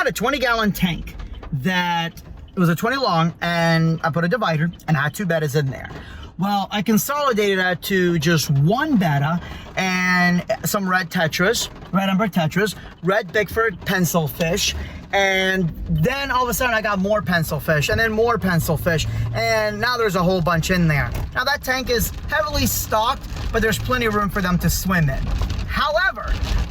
had a 20-gallon tank that it was a 20 long, and I put a divider and I had 2 bettas in there. Well, I consolidated that to just 1 betta and some red tetras, red umber tetras, red Bickford pencilfish, and then all of a sudden I got more pencilfish and then more pencilfish, and now there's a whole bunch in there. Now that tank is heavily stocked, but there's plenty of room for them to swim in. However,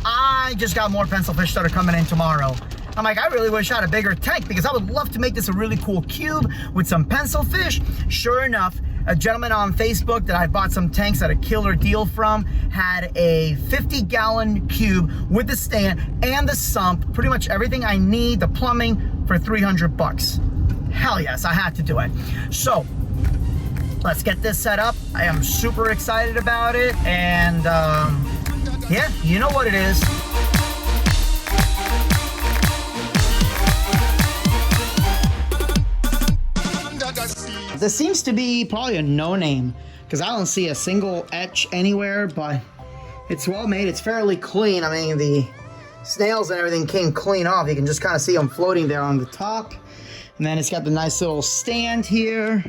I just got more pencilfish that are coming in tomorrow. I'm like, I really wish I had a bigger tank because I would love to make this a really cool cube with some pencilfish. Sure enough, a gentleman on Facebook that I bought some tanks at a killer deal from had a 50-gallon cube with the stand and the sump, pretty much everything I need, the plumbing, for 300 bucks. Hell yes, I had to do it. So let's get this set up. I am super excited about it, and yeah, you know what it is. This seems to be probably a no-name because I don't see a single etch anywhere, but it's well made. It's fairly clean. I mean, the snails and everything came clean off. You can just kind of see them floating there on the top. And then it's got the nice little stand here.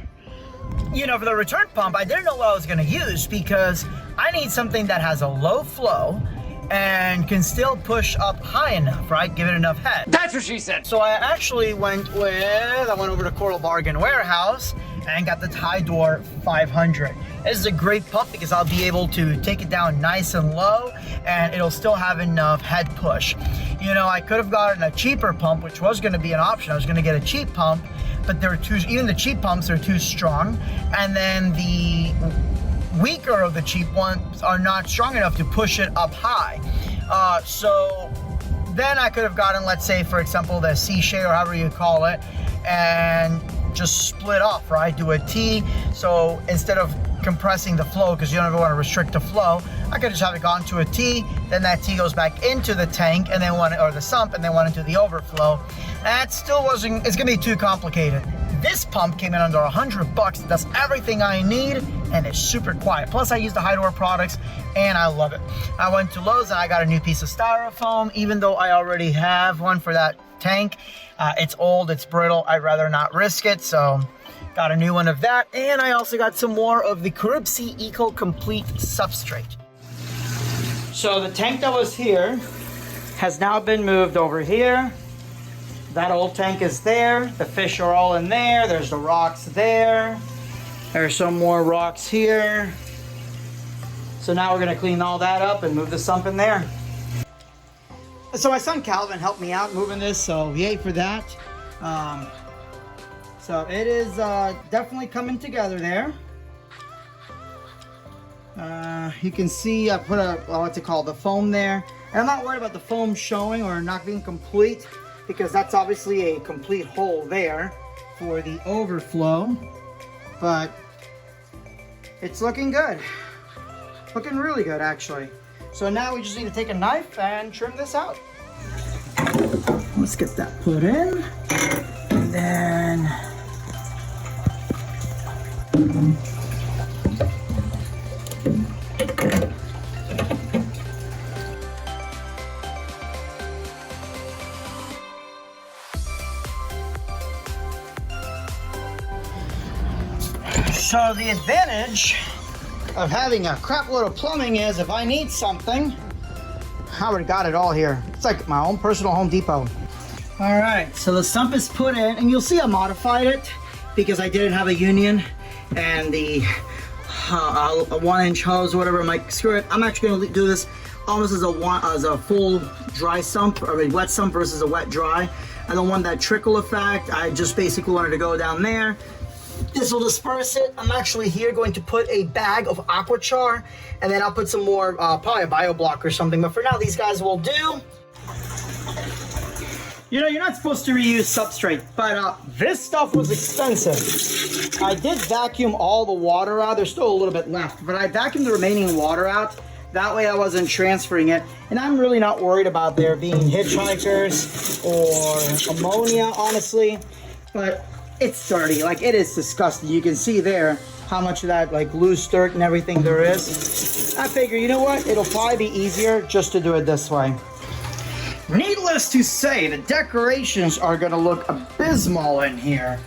You know, for the return pump, I didn't know what I was going to use because I need something that has a low flow and can still push up high enough, right? Give it enough head. That's what she said. So I actually went over to Coral Bargain Warehouse and got the Tidor 500. This is a great pump because I'll be able to take it down nice and low and it'll still have enough head push. You know, I could have gotten a cheaper pump, which was going to be an option. I was going to get a cheap pump, but even the cheap pumps are too strong. And then the weaker of the cheap ones are not strong enough to push it up high. So then I could have gotten, let's say, for example, the C-Shade or however you call it, and just split off, right? Do a T. So instead of compressing the flow, because you don't ever want to restrict the flow, I could just have it gone to a T, then that T goes back into the tank and then or the sump, and then went into the overflow. That still wasn't, it's gonna be too complicated. This pump came in under 100 bucks. It does everything I need and it's super quiet. Plus I use the Hydor products and I love it. I went to Lowe's and I got a new piece of styrofoam, even though I already have one for that tank. It's old, it's brittle, I'd rather not risk it, so got a new one of that. And I also got some more of the Carib Sea Eco Complete Substrate. So the tank that was here has now been moved over here. That old tank is there. The fish are all in there. There's the rocks there. There's some more rocks here. So now we're gonna clean all that up and move the sump in there. So my son Calvin helped me out moving this, so yay for that. So it is definitely coming together there. You can see I put what's it called, the foam there. And I'm not worried about the foam showing or not being complete, because that's obviously a complete hole there for the overflow. But it's looking good. Looking really good, actually. So now we just need to take a knife and trim this out. Let's get that put in. And then so the advantage of having a crap load of plumbing is if I need something, I already got it all here. It's like my own personal Home Depot. All right, so the sump is put in, and you'll see I modified it because I didn't have a union and the 1-inch hose or whatever. I'm like, screw it, I'm actually gonna do this almost as a full dry sump, or a wet sump versus a wet dry. I don't want that trickle effect. I just basically wanted to go down there. This will disperse it. I'm actually here going to put a bag of aquachar, and then I'll put some more, probably a BioBlock or something, but for now these guys will do. You know, you're not supposed to reuse substrate, but this stuff was expensive. I did vacuum all the water out. There's still a little bit left, but I vacuumed the remaining water out. That way I wasn't transferring it. And I'm really not worried about there being hitchhikers or ammonia, honestly. But it's dirty, like it is disgusting. You can see there how much of that like loose dirt and everything there is. I figure, you know what? It'll probably be easier just to do it this way. Needless to say, the decorations are gonna look abysmal in here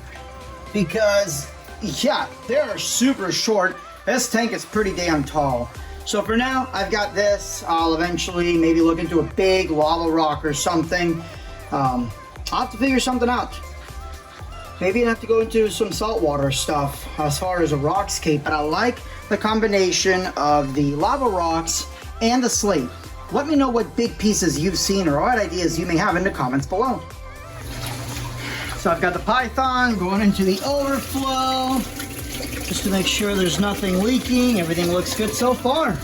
because, yeah, they're super short. This tank is pretty damn tall. So for now, I've got this. I'll eventually maybe look into a big lava rock or something. I'll have to figure something out. Maybe I'd have to go into some saltwater stuff as far as a rockscape, but I like the combination of the lava rocks and the slate. Let me know what big pieces you've seen or what ideas you may have in the comments below. So I've got the python going into the overflow, just to make sure there's nothing leaking. Everything looks good so far.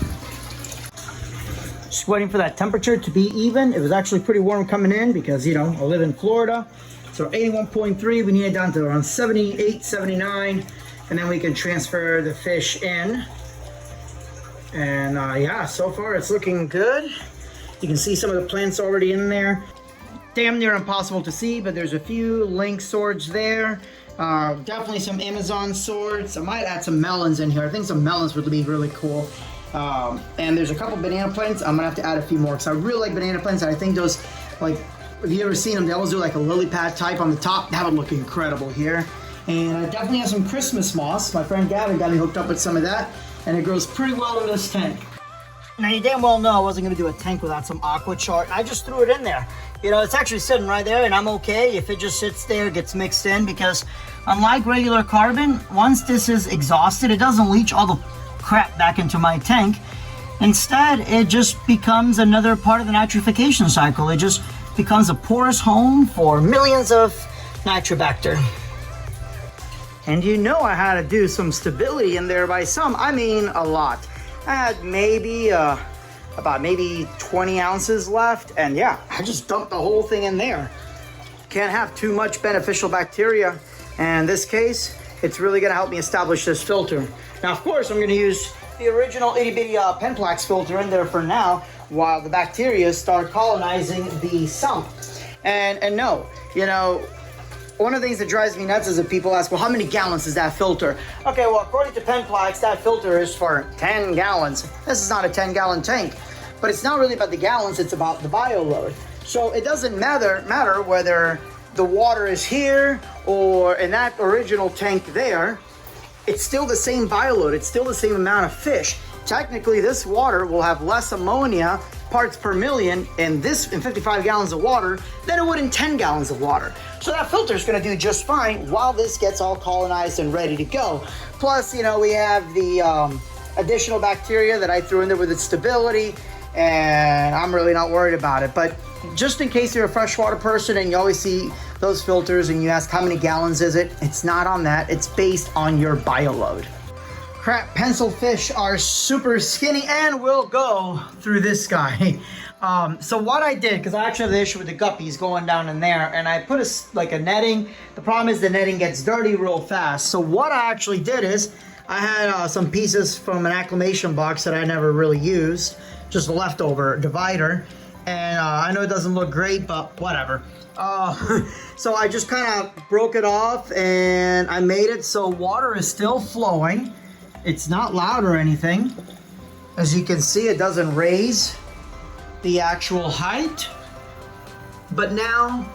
Just waiting for that temperature to be even. It was actually pretty warm coming in because, you know, I live in Florida. So 81.3, we need it down to around 78, 79, and then we can transfer the fish in. And yeah, so far it's looking good. You can see some of the plants already in there. Damn near impossible to see, but there's a few lynx swords there. Definitely some Amazon swords. I might add some melons in here. I think some melons would be really cool. And there's a couple banana plants. I'm gonna have to add a few more because I really like banana plants, and I think those, like, if you ever seen them, they always do like a lily pad type on the top. That would look incredible here. And I definitely have some Christmas moss. My friend Gavin got me hooked up with some of that, and it grows pretty well in this tank. Now you damn well know I wasn't gonna do a tank without some aqua chart. I just threw it in there. You know, it's actually sitting right there, and I'm okay if it just sits there, gets mixed in, because unlike regular carbon, once this is exhausted, it doesn't leach all the crap back into my tank. Instead, it just becomes another part of the nitrification cycle. It just becomes a porous home for millions of nitrobacter. And you know I had to do some stability in there. By some, I mean a lot. I had maybe about 20 ounces left, and yeah, I just dumped the whole thing in there. Can't have too much beneficial bacteria, and in this case, it's really gonna help me establish this filter. Now, of course, I'm gonna use the original itty bitty Penplax filter in there for now, while the bacteria start colonizing the sump. And no, you know, one of the things that drives me nuts is that people ask, well, how many gallons is that filter? Okay, well, according to Penplax, that filter is for 10 gallons. This is not a 10-gallon tank, but it's not really about the gallons, it's about the bio load. So it doesn't matter whether the water is here or in that original tank there. It's still the same bio load, it's still the same amount of fish. Technically, this water will have less ammonia parts per million in 55 gallons of water than it would in 10 gallons of water. So that filter is going to do just fine while this gets all colonized and ready to go. Plus, you know, we have the additional bacteria that I threw in there with its stability, and I'm really not worried about it. But just in case you're a freshwater person and you always see those filters and you ask how many gallons is it, it's not on that. It's based on your bio load. Crap, pencil fish are super skinny and will go through this guy. So what I did, because I actually have the issue with the guppies going down in there, and I put a netting. The problem is the netting gets dirty real fast. So what I actually did is I had some pieces from an acclimation box that I never really used, just a leftover divider. And I know it doesn't look great, but whatever. So I just kind of broke it off and I made it so water is still flowing. It's not loud or anything. As you can see, it doesn't raise the actual height. But now,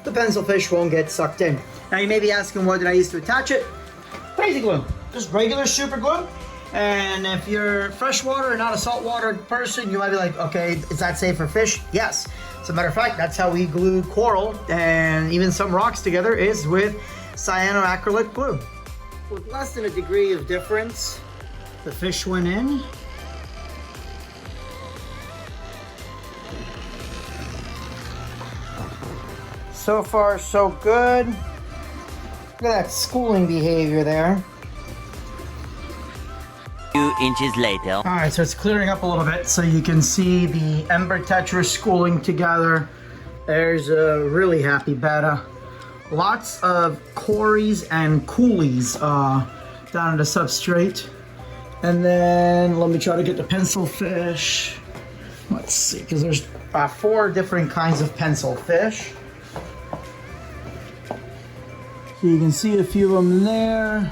the pencil fish won't get sucked in. Now you may be asking, what did I use to attach it? Crazy glue, just regular super glue. And if you're freshwater and not a saltwater person, you might be like, okay, is that safe for fish? Yes. As a matter of fact, that's how we glue coral and even some rocks together, is with cyanoacrylate glue. With less than a degree of difference, the fish went in. So far, so good. Look at that schooling behavior there. Few inches later. All right, so it's clearing up a little bit so you can see the ember tetra schooling together. There's a really happy betta. Lots of cories and coolies down in the substrate. And then let me try to get the pencil fish. Let's see, because there's 4 different kinds of pencil fish. So you can see a few of them there.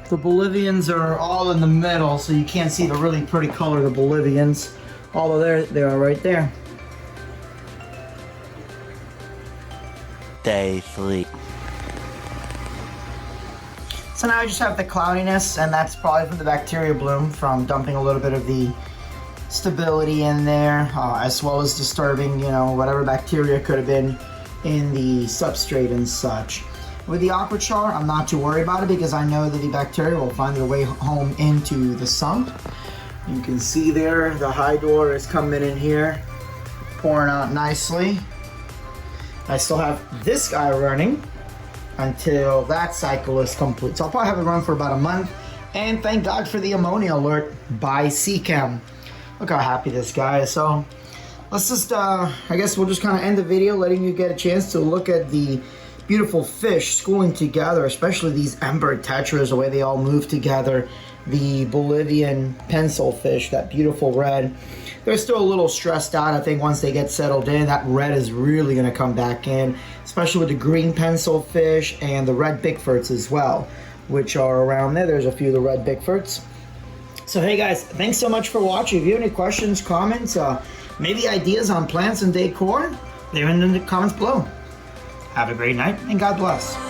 The Bolivians are all in the middle, so you can't see the really pretty color of the Bolivians. Although there they are right there. Day 3. So now I just have the cloudiness, and that's probably from the bacteria bloom from dumping a little bit of the stability in there, as well as disturbing, you know, whatever bacteria could have been in the substrate and such. With the aquachar, I'm not too worried about it because I know that the bacteria will find their way home into the sump. You can see there the high door is coming in here, pouring out nicely. I still have this guy running until that cycle is complete. So I'll probably have it run for about a month. And thank God for the ammonia alert by Seachem. Look how happy this guy is. So let's just, I guess we'll just kind of end the video letting you get a chance to look at the beautiful fish schooling together, especially these ember tetras, the way they all move together. The Bolivian pencilfish, that beautiful red. They're still a little stressed out. I think once they get settled in, that red is really going to come back in, especially with the green pencilfish and the red bigfoots as well, which are around there. There's a few of the red bigfoots. So hey guys, thanks so much for watching. If you have any questions, comments, maybe ideas on plants and decor, they're in the comments below. Have a great night and God bless.